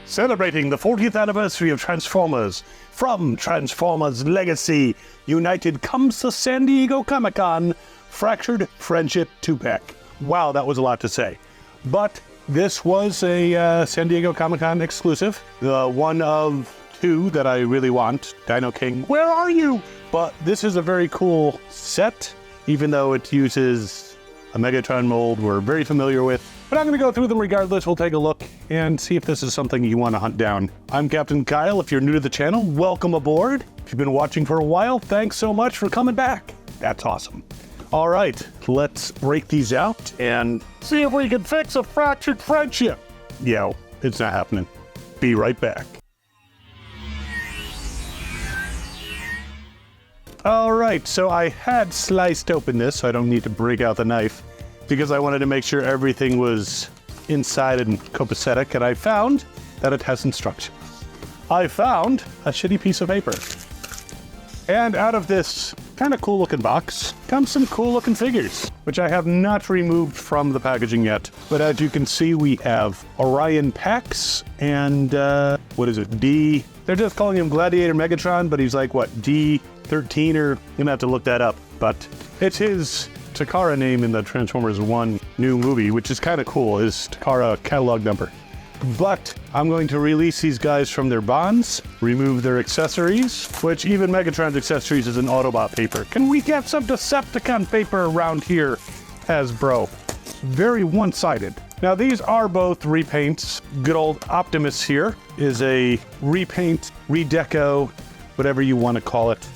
Celebrating the 40th anniversary of Transformers, from Transformers Legacy United comes the San Diego Comic-Con Fractured Friendship 2-pack. Wow, that was a lot to say. But this was a San Diego Comic-Con exclusive, the one of two that I really want. Dino King, where are you? But this is a very cool set, even though it uses a Megatron mold we're very familiar with. But I'm going to go through them regardless. We'll take a look and see if this is something you want to hunt down. I'm Captain Kyle. If you're new to the channel, welcome aboard. If you've been watching for a while, thanks so much for coming back. That's awesome. All right, let's break these out and see if we can fix a fractured friendship. Yo, it's not happening. Be right back. All right, so I had sliced open this, so I don't need to break out the knife, because I wanted to make sure everything was inside and copacetic, and I found that it has instructions. I found a shitty piece of paper. And out of this kind of cool looking box comes some cool looking figures, which I have not removed from the packaging yet. But as you can see, we have Orion Pax and what is it? They're just calling him Gladiator Megatron, but he's like, what, D13, or you're gonna have to look that up. But it's his Takara name in the Transformers 1 new movie, which is kind of cool, his Takara catalog number. But I'm going to release these guys from their bonds, remove their accessories, which even Megatron's accessories is an Autobot paper. Can we get some Decepticon paper around here, Hasbro? Very one-sided. Now these are both repaints. Good old Optimus here is a repaint, redeco, whatever you want to call it,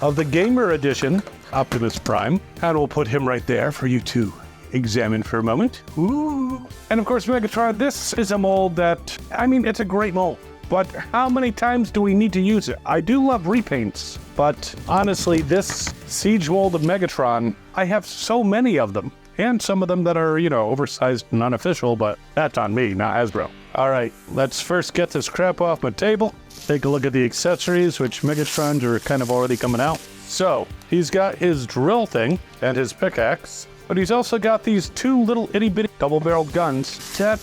of the Gamer Edition, Optimus Prime. And we'll put him right there for you to examine for a moment. Ooh. And of course, Megatron, this is a mold that, I mean, it's a great mold, but how many times do we need to use it? I do love repaints, but honestly, this Siege mold of Megatron, I have so many of them, and some of them that are, you know, oversized and unofficial, but that's on me, not Hasbro. All right, let's first get this crap off my table. Take a look at the accessories, which Megatrons are kind of already coming out. So, he's got his drill thing and his pickaxe, but he's also got these two little itty-bitty double-barreled guns that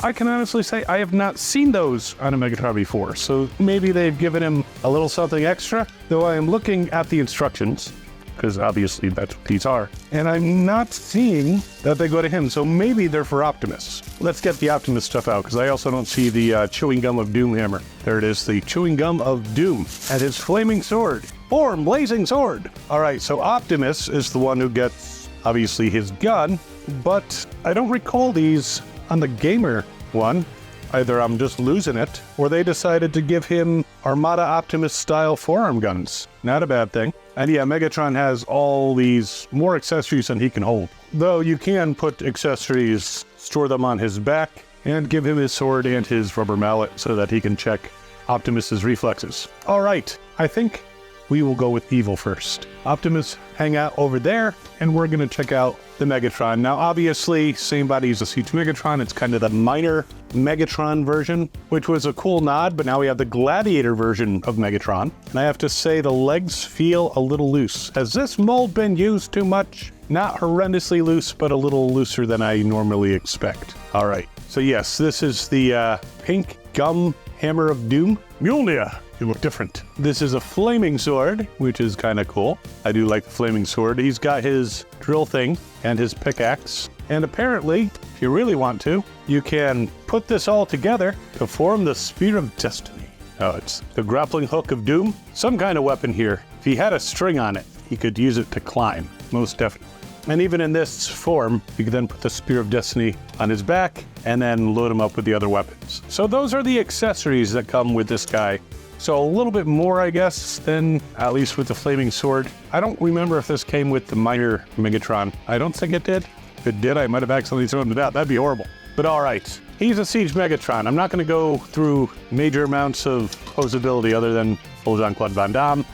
I can honestly say I have not seen those on a Megatron before, so maybe they've given him a little something extra, though I am looking at the instructions, because obviously that's what these are, and I'm not seeing that they go to him, so maybe they're for Optimus. Let's get the Optimus stuff out, because I also don't see the chewing gum of doom hammer. There it is, the chewing gum of doom, and his flaming sword. Form, blazing sword. All right, so Optimus is the one who gets, obviously, his gun, but I don't recall these on the Gamer one. Either I'm just losing it, or they decided to give him Armada Optimus style forearm guns. Not a bad thing. And yeah, Megatron has all these more accessories than he can hold. Though you can put accessories, store them on his back, and give him his sword and his rubber mallet so that he can check Optimus's reflexes. All right, I think we will go with Evil first. Optimus hang out over there, and we're gonna check out the Megatron. Now, obviously, same body as the Siege Megatron. It's kind of the minor Megatron version, which was a cool nod, but now we have the Gladiator version of Megatron. And I have to say, the legs feel a little loose. Has this mold been used too much? Not horrendously loose, but a little looser than I normally expect. All right, so yes, this is the pink gum hammer of doom. Mjolnir. You look different. This is a flaming sword, which is kind of cool. I do like the flaming sword. He's got his drill thing and his pickaxe. And apparently, if you really want to, you can put this all together to form the Spear of Destiny. Oh, it's the grappling hook of doom. Some kind of weapon here. If he had a string on it, he could use it to climb, most definitely. And even in this form, you can then put the Spear of Destiny on his back and then load him up with the other weapons. So those are the accessories that come with this guy. So a little bit more, I guess, than at least with the flaming sword. I don't remember if this came with the minor Megatron. I don't think it did. If it did, I might have accidentally thrown it out. That'd be horrible. But all right, he's a Siege Megatron. I'm not going to go through major amounts of posability other than old Jean-Claude Van Damme.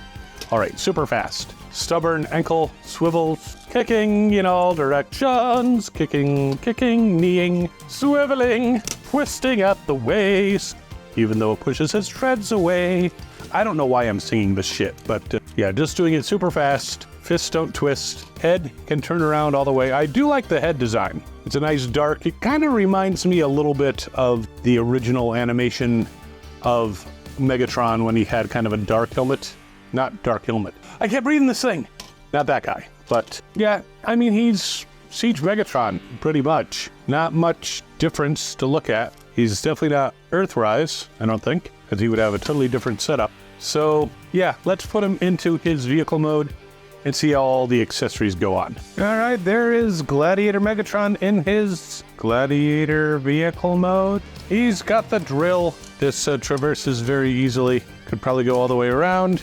All right, super fast. Stubborn ankle swivels, kicking in all directions, kicking, kneeing, swiveling, twisting at the waist. even though it pushes his treads away. I don't know why I'm singing this shit, but yeah, just doing it super fast. Fists don't twist. Head can turn around all the way. I do like the head design. It's a nice dark. It kind of reminds me a little bit of the original animation of Megatron when he had kind of a dark helmet. Not dark helmet. I kept reading this thing. Not that guy. But yeah, I mean, he's Siege Megatron, pretty much. Not much difference to look at. He's definitely not Earthrise, I don't think, because he would have a totally different setup. So yeah, let's put him into his vehicle mode and see how all the accessories go on. All right, there is Gladiator Megatron in his Gladiator vehicle mode. He's got the drill. This traverses very easily. Could probably go all the way around,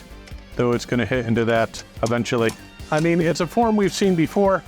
though it's going to hit into that eventually. I mean, it's a form we've seen before.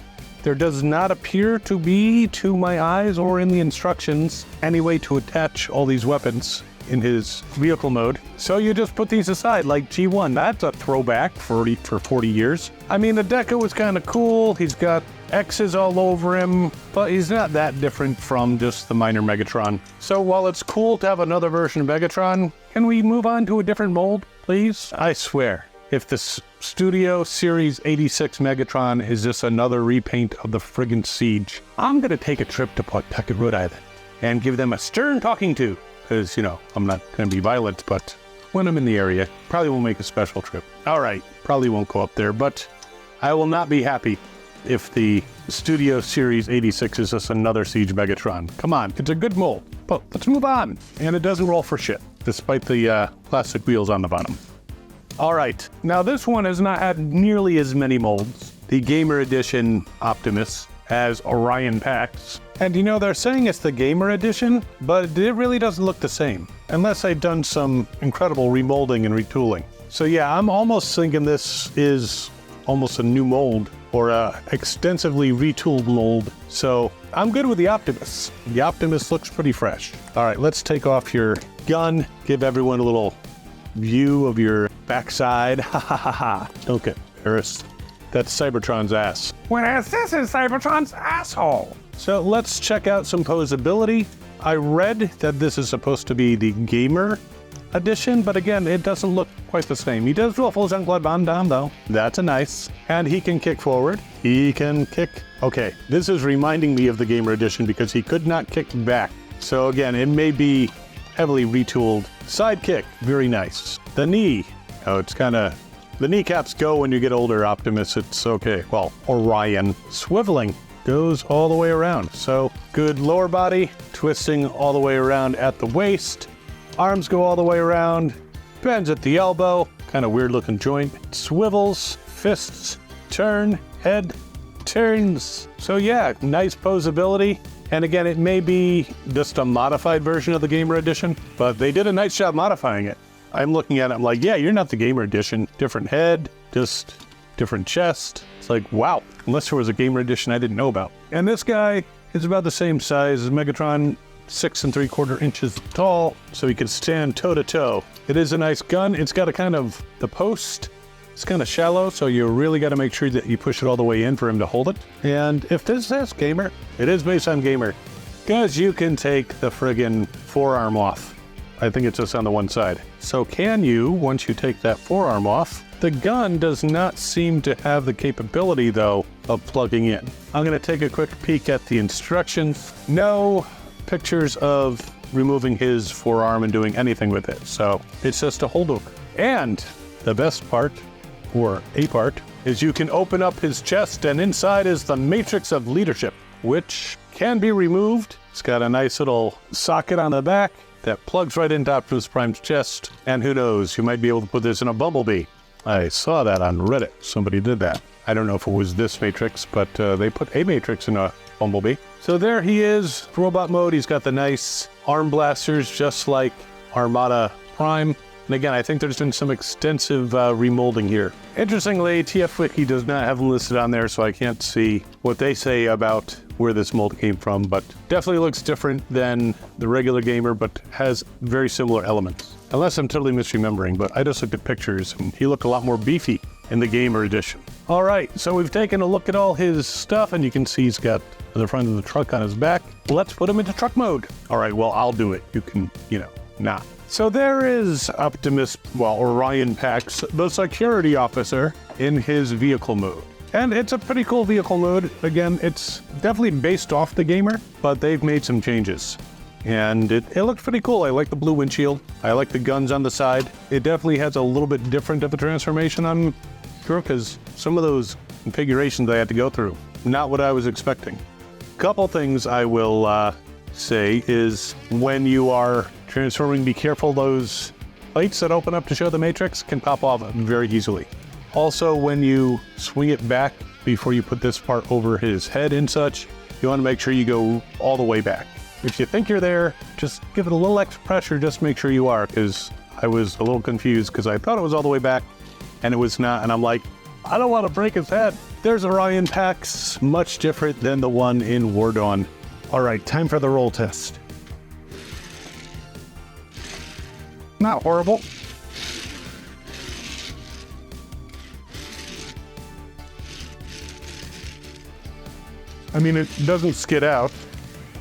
There does not appear to be, to my eyes or in the instructions, any way to attach all these weapons in his vehicle mode. So you just put these aside, like G1. That's a throwback for 40 years. I mean, the Deca was kind of cool. He's got X's all over him, but he's not that different from just the minor Megatron. So while it's cool to have another version of Megatron, can we move on to a different mold, please? I swear, if this Studio Series 86 Megatron is just another repaint of the friggin' Siege, I'm gonna take a trip to Pawtucket, Rhode Island, and give them a stern talking to. Because, you know, I'm not going to be violent, but when I'm in the area, probably will make a special trip. All right, probably won't go up there, but I will not be happy if the Studio Series 86 is just another Siege Megatron. Come on, it's a good mold, but let's move on. And it doesn't roll for shit, despite the plastic wheels on the bottom. All right, now this one has not had nearly as many molds. The Gamer Edition Optimus as Orion Pax. And you know, they're saying it's the Gamer Edition, but it really doesn't look the same, unless they've done some incredible remolding and retooling. So yeah, I'm almost thinking this is almost a new mold, or a extensively retooled mold. So I'm good with the Optimus. The Optimus looks pretty fresh. All right, let's take off your gun, give everyone a little view of your backside. Ha ha ha ha. Don't get embarrassed. That's Cybertron's ass. Whereas this is Cybertron's asshole. So let's check out some posability. I read that this is supposed to be the Gamer Edition, but again, it doesn't look quite the same. He does do a full Jean-Claude Van Damme though. That's a nice. And he can kick forward. He can kick. Okay, this is reminding me of the Gamer Edition because he could not kick back. So again, it may be heavily retooled. Side kick, very nice. The knee. Oh, it's kind of... The kneecaps go when you get older, Optimus. It's okay. Well, Orion. Swiveling goes all the way around. So good lower body, twisting all the way around at the waist. Arms go all the way around. Bends at the elbow. Kind of weird looking joint. Swivels, fists, turn, head, turns. So yeah, nice posability. And again, it may be just a modified version of the Gamer Edition, but they did a nice job modifying it. I'm looking at it, I'm like, yeah, you're not the Gamer Edition. Different head, just different chest. It's like, wow, unless there was a Gamer Edition I didn't know about. And this guy is about the same size as Megatron, 6 3/4 inches tall, so he can stand toe to toe. It is a nice gun. It's got a kind of, the post, it's kind of shallow, so you really got to make sure that you push it all the way in for him to hold it. And if this says Gamer, it is based on Gamer, because you can take the friggin' forearm off. I think it's just on the one side. So can you, once you take that forearm off, the gun does not seem to have the capability, though, of plugging in. I'm going to take a quick peek at the instructions. No pictures of removing his forearm and doing anything with it. So it's just a holdover. And the best part, or a part, is you can open up his chest and inside is the Matrix of Leadership, which can be removed. It's got a nice little socket on the back that plugs right into Optimus Prime's chest. And who knows, you might be able to put this in a Bumblebee. I saw that on Reddit. Somebody did that. I don't know if it was this Matrix, but they put a Matrix in a Bumblebee. So there he is, robot mode. He's got the nice arm blasters, just like Armada Prime. And again, I think there's been some extensive remolding here. Interestingly, TF Wiki does not have them listed on there, so I can't see what they say about where this mold came from, but definitely looks different than the regular Gamer, but has very similar elements. Unless I'm totally misremembering, but I just looked at pictures and he looked a lot more beefy in the Gamer Edition. All right, so we've taken a look at all his stuff and you can see he's got the front of the truck on his back. Let's put him into truck mode. All right, well, I'll do it. You can, Nah. So there is Orion Pax, the security officer, in his vehicle mode. And it's a pretty cool vehicle mode. Again, it's definitely based off the gamer, but they've made some changes. And it looked pretty cool. I like the blue windshield. I like the guns on the side. It definitely has a little bit different of a transformation, I'm sure, because some of those configurations I had to go through. Not what I was expecting. Couple things I will say is when you are transforming, be careful. Those plates that open up to show the matrix can pop off very easily. Also, when you swing it back before you put this part over his head and such, you want to make sure you go all the way back. If you think you're there, just give it a little extra pressure, just make sure you are, because I was a little confused because I thought it was all the way back and it was not, and I'm like, I don't want to break his head. There's Orion Pax, much different than the one in War Dawn. All right, time for the roll test. Not horrible. I mean, it doesn't skid out.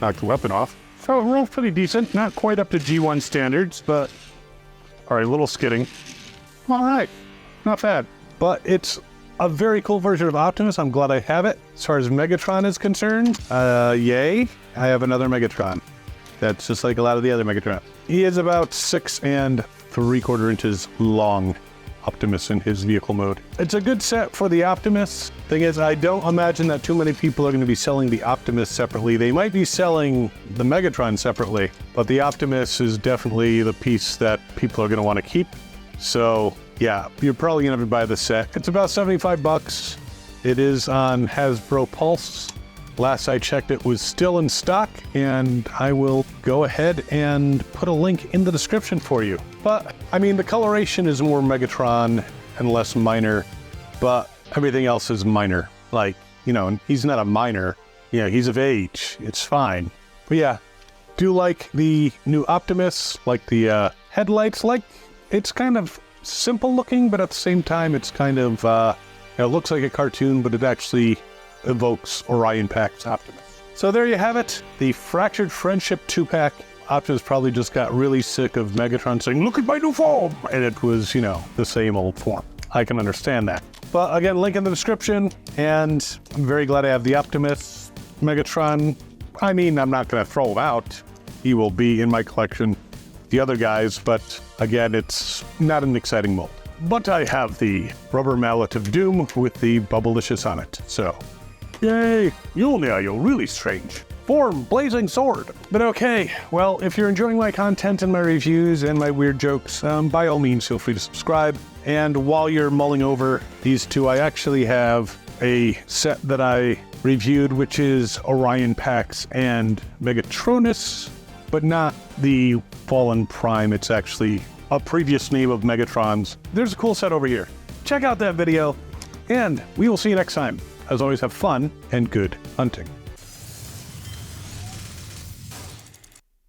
Knock the weapon off. So it rolls pretty decent. Not quite up to G1 standards, but all right, a little skidding. All right, not bad. But it's a very cool version of Optimus. I'm glad I have it. As far as Megatron is concerned, yay. I have another Megatron. That's just like a lot of the other Megatron. He is about 6 3/4 inches long. Optimus in his vehicle mode. It's a good set for the Optimus. Thing is, I don't imagine that too many people are going to be selling the Optimus separately. They might be selling the Megatron separately, but the Optimus is definitely the piece that people are going to want to keep. So yeah, you're probably going to have to buy the set. It's about $75. It is on Hasbro Pulse. Last I checked, it was still in stock, and I will go ahead and put a link in the description for you. But, I mean, the coloration is more Megatron and less minor, but everything else is minor. Like, you know, he's not a minor. You know, he's of age. It's fine. But yeah, do like the new Optimus, like the headlights. Like, it's kind of simple looking, but at the same time, it's kind of, it looks like a cartoon, but it actually evokes Orion Pax Optimus. So there you have it, the Fractured Friendship 2-pack. Optimus probably just got really sick of Megatron saying, "Look at my new form!" And it was, you know, the same old form. I can understand that. But again, link in the description, and I'm very glad I have the Optimus. Megatron, I mean, I'm not going to throw him out. He will be in my collection. The other guys, but again, it's not an exciting mold. But I have the Rubber Mallet of Doom with the Bubblicious on it, so yay! Mjolnir, you're really strange. Form, blazing sword. But okay, well, if you're enjoying my content and my reviews and my weird jokes, by all means, feel free to subscribe. And while you're mulling over these two, I actually have a set that I reviewed, which is Orion Pax and Megatronus, but not the Fallen Prime. It's actually a previous name of Megatrons. There's a cool set over here. Check out that video, and we will see you next time. As always, have fun and good hunting.